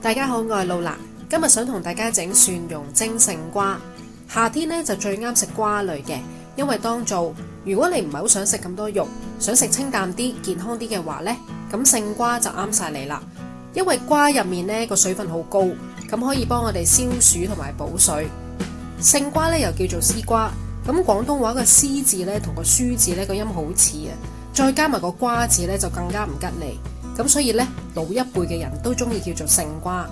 大家好，我係露娜，今日想同大家整蒜蓉蒸勝瓜。夏天呢就最啱食瓜類嘅，因為當造如果你唔係好想食咁多肉，想食清淡啲、健康啲嘅話呢，咁勝瓜就啱晒你啦。因為瓜入面呢個水分好高，咁可以幫我哋消暑同埋補水。勝瓜呢又叫做絲瓜，咁廣東話嘅絲字呢同個書字呢個音好似啊，再加埋個瓜字呢就更加唔吉利。咁所以呢，老一輩嘅人都中意叫做勝瓜。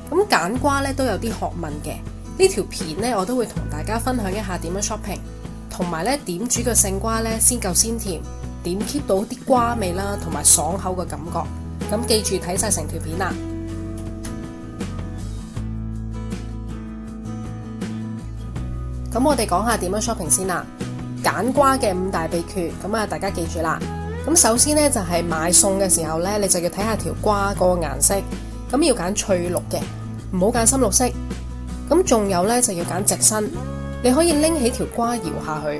咁揀瓜呢都有啲學問嘅，呢條片呢我都會同大家分享一下點樣 shopping， 同埋呢點煮個勝瓜呢先夠鮮甜，點 keep 到啲瓜味啦，同埋爽口嘅感覺。咁記住睇晒成條片啦。咁我哋講下點樣 shopping 先啦。揀瓜嘅5大秘訣，咁啊大家記住啦。咁首先呢，就係買餸嘅時候呢，你就要睇下條瓜嗰個顏色，咁要揀翠綠嘅，唔好揀深綠色。咁仲有呢，就要揀直身，你可以拎起條瓜搖下去，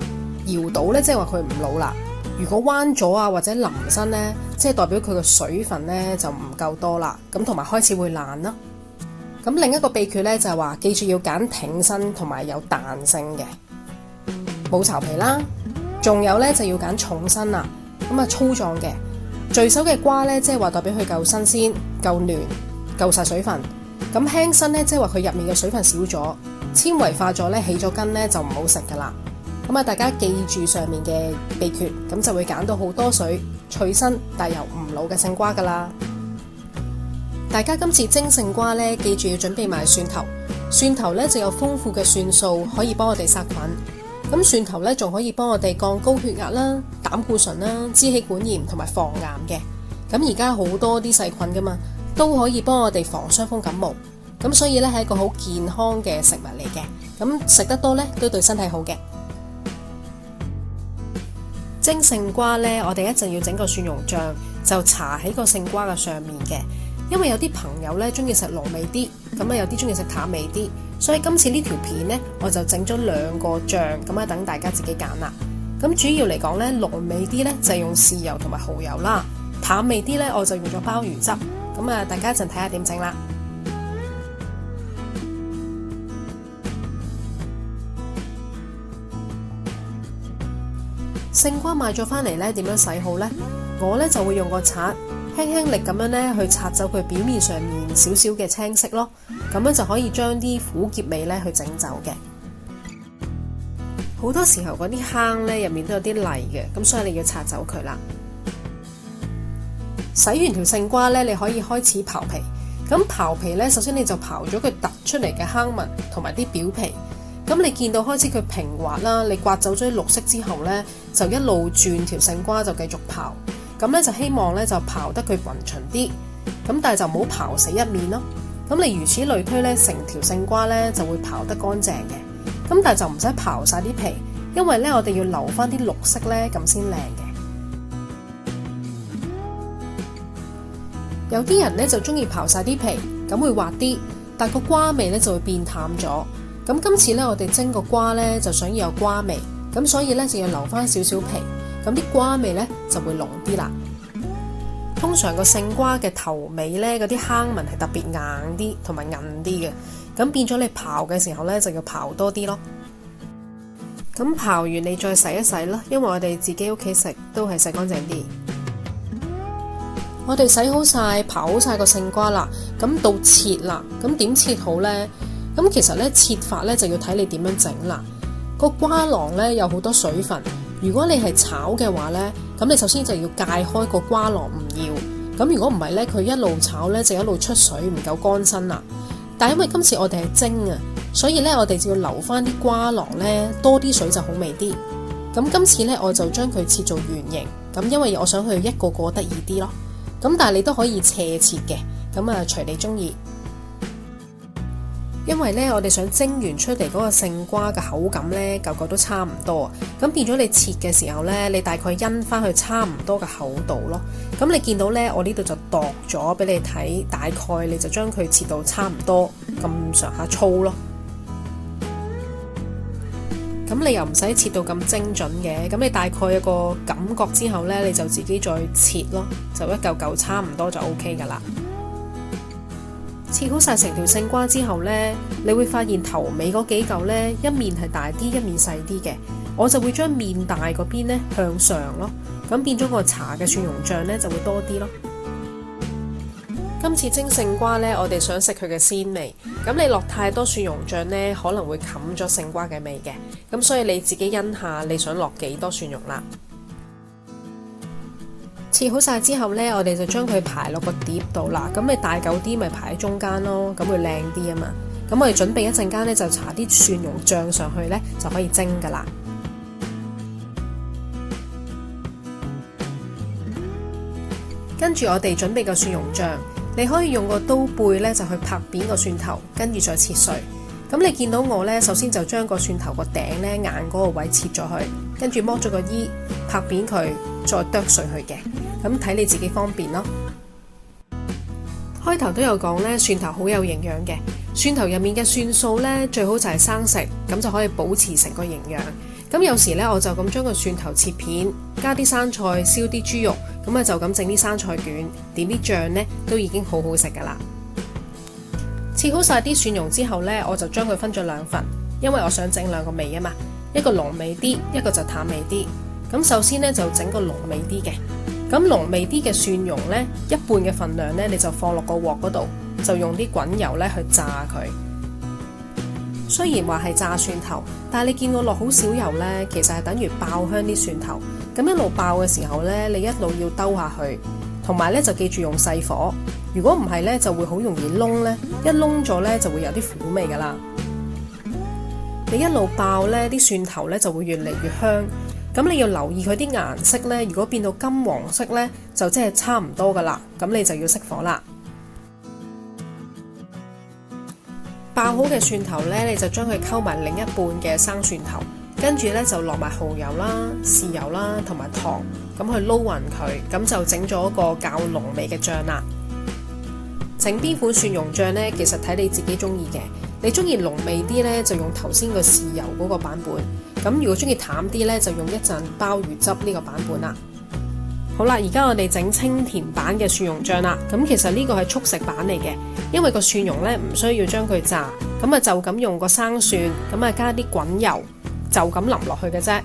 搖到呢，即係話佢唔老啦。如果彎咗啊或者腍身呢，即係代表佢個水分呢就唔夠多啦，咁同埋開始會爛咯。咁另一個秘訣呢，就係話記住要揀挺身同埋有彈性嘅，冇巢皮啦。仲有呢，就要揀重身啦。咁啊粗壯嘅聚手嘅瓜呢，即係話代表佢夠新鮮、夠嫩、夠晒水分。咁輕身呢，即係話佢入面嘅水分少咗，纖維化咗呢，起咗根呢，就唔好食噶啦。咁啊大家記住上面嘅秘訣，咁就會揀到好多水、脆身但又唔老嘅勝瓜噶啦。大家今次蒸勝瓜呢，記住要準備埋蒜頭。蒜頭呢，就有豐富嘅蒜素，可以幫我哋殺菌。咁蒜頭咧，仲可以幫我哋降高血壓啦、膽固醇啦、支氣管炎同埋防癌嘅。咁而家好多啲細菌噶嘛，都可以幫我哋防傷風感冒。咁所以咧係一個好健康嘅食物嚟嘅。咁食得多咧都對身體好嘅。蒸勝瓜咧，我哋一陣要整個蒜蓉醬，就搽喺個勝瓜嘅上面嘅。因為有啲朋友咧中意食濃味啲，咁啊有啲中意食淡味啲。所以今次呢條片呢，我就整咗2個醬，咁啊等大家自己揀啦。咁主要嚟講呢，濃味啲呢就用豉油同埋蠔油啦，淡味啲呢我就用咗鮑魚汁。咁啊大家一陣睇下點整啦。勝瓜買咗返嚟呢，點樣洗好呢？我呢就會用個刷輕輕力咁樣呢去刷走佢表面上面少少嘅青色咯，咁樣就可以將啲苦澀味呢去整走嘅。好多時候嗰啲坑呢入面都有啲泥嘅，咁所以你要刷走佢啦。洗完條勝瓜呢，你可以開始刨皮。咁刨皮呢，首先你就刨咗佢突出嚟嘅坑紋同埋啲表皮。咁你見到開始佢平滑啦，你刮走咗啲綠色之後呢，就一路轉條勝瓜就繼續刨。咁咧就希望咧就刨得佢勻循啲，咁但係就唔好刨死一面咯。咁你如此類推咧，成條勝瓜咧就會刨得乾淨嘅。咁但係就唔使刨晒啲皮，因為咧我哋要留翻啲綠色咧，咁先靚嘅。有啲人咧就中意刨晒啲皮，咁會滑啲，但個瓜味咧就會變淡咗。咁今次咧我哋蒸個瓜咧就想要有瓜味，咁所以咧就要留翻少少皮。咁啲瓜味呢就會濃啲啦。通常個勝瓜嘅頭尾呢，嗰啲坑紋係特別硬啲同埋韌啲嘅，咁變咗你刨嘅時候呢，就要刨多啲咯。咁刨完你再洗一洗啦，因為我哋自己屋企食都係洗乾淨啲。我哋洗好晒、刨好晒個勝瓜啦，咁到切啦，咁點切好呢？咁其實呢，切法呢就要睇你點樣整啦。個瓜囊呢有好多水分。如果你係炒嘅話呢，咁你首先就要界開個瓜囊唔要。咁如果唔係呢，佢一路炒呢就一路出水，唔夠乾身啦。但係因為今次我哋係蒸啊，所以呢我哋就要留翻啲瓜囊呢，多啲水就好味啲。咁今次呢我就將佢切做圓形，咁因為我想佢一個個得意啲咯。咁但係你都可以斜切嘅，咁啊隨你中意。因為呢，我哋想蒸完出嚟嗰個勝瓜嘅口感呢，個個都差唔多，咁變咗你切嘅時候呢，你大概因翻去差唔多嘅厚度咯。咁你見到呢，我呢度就度咗俾你睇，大概你就將佢切到差唔多咁上下粗咯。咁你又唔使切到咁精準嘅，咁你大概有個感覺之後呢，你就自己再切咯，就一嚿嚿差唔多就 OK 噶啦。切好晒成條勝瓜之後呢，你會發現頭尾嗰幾嚿呢，一面係大啲，一面細啲嘅。我就會將面大嗰邊呢向上咯，咁變咗個搽嘅蒜蓉醬呢就會多啲咯。今次蒸勝瓜呢，我哋想食佢嘅鮮味，咁你落太多蒜蓉醬呢，可能會冚咗勝瓜嘅味嘅，咁所以你自己因下你想落幾多蒜蓉啦。切好晒之後呢，我哋就將佢排落個碟度啦。咁你大嚿啲咪排喺中間咯，咁會靚啲啊嘛。咁我哋準備一陣間呢，就搽啲蒜蓉醬上去呢，就可以蒸噶啦。跟住我哋準備個蒜蓉醬，你可以用個刀背呢，就去拍扁個蒜頭，跟住再切碎。咁你見到我呢，首先就將個蒜頭個頂呢，硬嗰個位切咗去，跟住剝咗個衣，拍扁佢，再剁碎佢嘅。咁睇你自己方便咯。開頭都有講呢，蒜頭好有營養嘅，蒜頭入面嘅蒜素呢，最好就係生食，咁就可以保持成個營養。咁有時呢，我就咁將個蒜頭切片，加啲生菜，燒啲豬肉，咁就咁整啲生菜卷，點啲醬呢，都已經好好食噶啦。切好晒啲蒜蓉之後呢，我就將佢分咗兩份，因為我想整兩個味啊嘛，一個濃味啲，一個就淡味啲。咁首先呢，就整個濃味啲嘅，咁濃味啲嘅蒜蓉呢，一半嘅份量呢，你就放落個鑊嗰度，就用啲滾油呢去炸佢。雖然話係炸蒜頭，但係你見我落好少油呢，其實係等於爆香啲蒜頭。咁一路爆嘅時候呢，你一路要兜下去，同埋呢就記住用細火。如果唔係呢，就會好容易燶呢，一燶咗呢，就會有啲苦味噶啦。你一路爆呢，啲蒜頭呢就會越嚟越香。咁你要留意佢啲顏色呢，如果變到金黃色呢，就即係差唔多噶啦。咁你就要熄火啦。爆好嘅蒜頭呢，你就將佢溝埋另一半嘅生蒜頭，跟住呢就落埋蠔油啦、豉油啦同埋糖，咁去撈勻佢，咁就整咗個較濃味嘅醬啦。整邊款蒜蓉醬呢，其實睇你自己中意嘅。你中意濃味啲呢，就用頭先個豉油嗰個版本。咁如果中意淡啲呢，就用一陣鮑魚汁呢個版本啦。好啦，而家我哋整清甜版嘅蒜蓉醬啦。咁其實呢個係速食版嚟嘅，因為個蒜蓉呢唔需要將佢炸，咁就咁用個生蒜，咁加啲滾油，就咁淋落去嘅啫。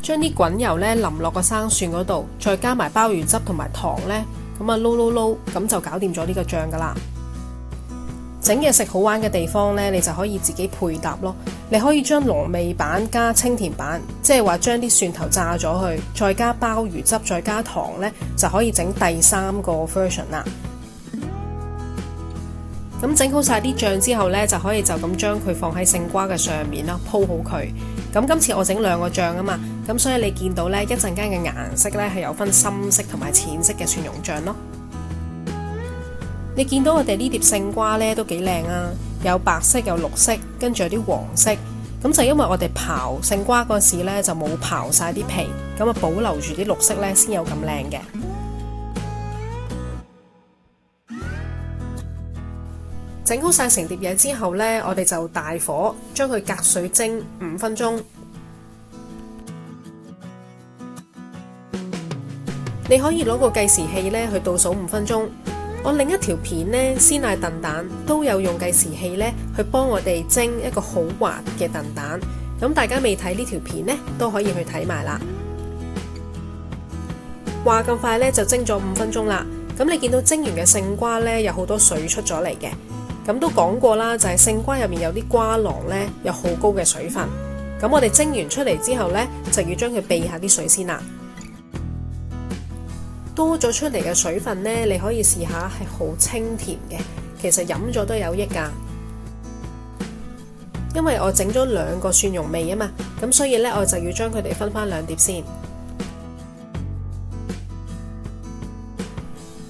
將啲滾油呢淋落個生蒜嗰度，再加埋鮑魚汁同埋糖呢，咁撈，咁就搞掂咗呢個醬噶啦。整嘢食好玩嘅地方呢，你就可以自己配搭咯。你可以將濃味版加清甜版，即係話將啲蒜頭炸咗去，再加鮑魚汁，再加糖呢，就可以整第三個 version 啦。咁整好晒啲醬之後呢，就可以就咁將佢放喺勝瓜嘅上面啦，鋪好佢。咁今次我整兩個醬啊嘛，咁所以你見到呢，一陣間嘅顏色呢係有分深色同埋淺色嘅蒜蓉醬咯。你見到我哋呢碟勝瓜呢都幾靚啊，有白色有綠色，跟住有啲黃色，咁就因為我哋刨勝瓜嗰時呢就冇刨晒啲皮，咁保留住啲綠色呢先有咁靚嘅。整好晒成碟嘢之後呢，我哋就大火將佢隔水蒸5分鐘。你可以攞個計時器呢去倒數5分鐘。我另一條片呢，鮮奶燉蛋都有用計時器呢去幫我哋蒸一個好滑嘅燉蛋。咁大家未睇呢條片呢，都可以去睇埋啦。話咁快呢，就蒸咗5分鐘啦。咁你見到蒸完嘅勝瓜呢，有好多水出咗嚟嘅。咁都講過啦，就係勝瓜入面有啲瓜囊呢，有好高嘅水分。咁我哋蒸完出嚟之後呢，就要將佢避下啲水先啦。多咗出嚟嘅水分呢，你可以試下，係好清甜嘅，其實飲咗都有益噶。因為我整咗2個蒜蓉味啊嘛，咁所以呢，我就要將佢哋分翻2碟先。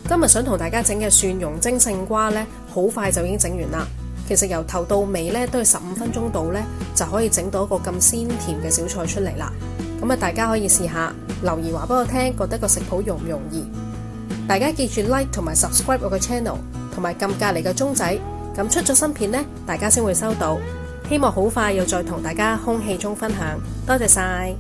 今日想同大家整嘅蒜蓉蒸勝瓜呢，好快就已經整完啦。其實由頭到尾呢，都係15分鐘到呢，就可以整到一個咁鮮甜嘅小菜出嚟啦。咁大家可以試下，留言話俾我聽，覺得個食譜容唔容易？大家記住 like 同埋 subscribe 我個 channel， 同埋撳隔離個鐘仔，咁出咗新片呢，大家先會收到。希望好快又再同大家空氣中分享，多謝晒。